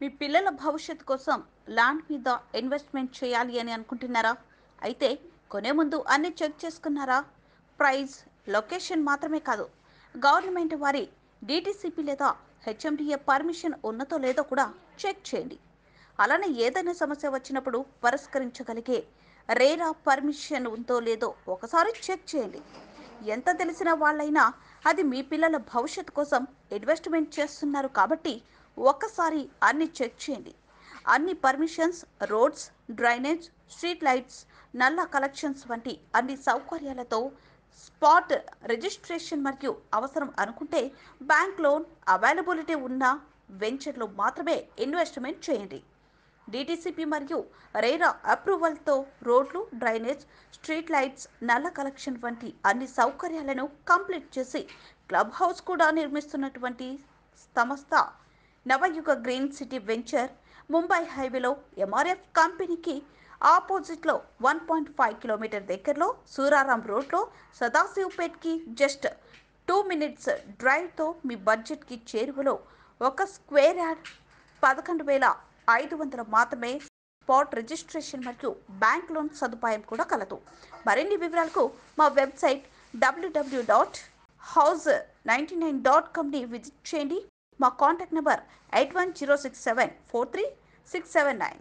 మీ పిల్లల భవిష్యత్తు కోసం ల్యాండ్ మీద ఇన్వెస్ట్మెంట్ చేయాలి అని అనుకుంటున్నారా? అయితే కొనే ముందు అన్ని చెక్ చేసుకున్నారా? ప్రైస్, లొకేషన్ మాత్రమే కాదు, గవర్నమెంట్ వారి డిటిసిపి లేదా హెచ్ఎండిఏ పర్మిషన్ ఉన్నదో లేదో కూడా చెక్ చేయండి. అలానే ఏదైనా సమస్య వచ్చినప్పుడు పరిష్కరించగలిగే రేరా పర్మిషన్ ఉందో లేదో ఒకసారి చెక్ చేయండి. ఎంత తెలిసిన వాళ్ళైనా అది మీ పిల్లల భవిష్యత్తు కోసం ఇన్వెస్ట్మెంట్ చేస్తున్నారు కాబట్టి ఒక్కసారి అన్ని చెక్ చేయండి. అన్ని permissions, roads, drainage, street lights, నల్ల కలెక్షన్స్ వంటి అన్ని సౌకర్యాలతో స్పాట్ రిజిస్ట్రేషన్ మరియు అవసరం అనుకుంటే బ్యాంక్ లోన్ అవైలబిలిటీ ఉన్న వెంచర్లో మాత్రమే ఇన్వెస్ట్మెంట్ చేయండి. డిటిసిపి మరియు రేరా అప్రూవల్తో రోడ్లు, డ్రైనేజ్, స్ట్రీట్ లైట్స్, నల్ల కలెక్షన్ వంటి అన్ని సౌకర్యాలను కంప్లీట్ చేసి క్లబ్ హౌస్ కూడా నిర్మిస్తున్నటువంటి సంస్థ నవయుగ గ్రీన్ సిటీ వెంచర్ ముంబై హైవేలో ఎంఆర్ఎఫ్ కంపెనీకి ఆపోజిట్లో 1.5 కిలోమీటర్ దగ్గరలో సూరారాం రోడ్లో సదాశివ్పేట్కి జస్ట్ 2 మినిట్స్ డ్రైవ్తో మీ బడ్జెట్కి చేరువలో ఒక స్క్వేర్ యార్డ్ 11,500 మాత్రమే. స్పాట్ రిజిస్ట్రేషన్ మరియు బ్యాంక్ లోన్ సదుపాయం కూడా కలదు. మరిన్ని వివరాలకు మా వెబ్సైట్ www.house99.comని విజిట్ చేయండి. మా కాంటాక్ట్ నెంబర్ 8106743679.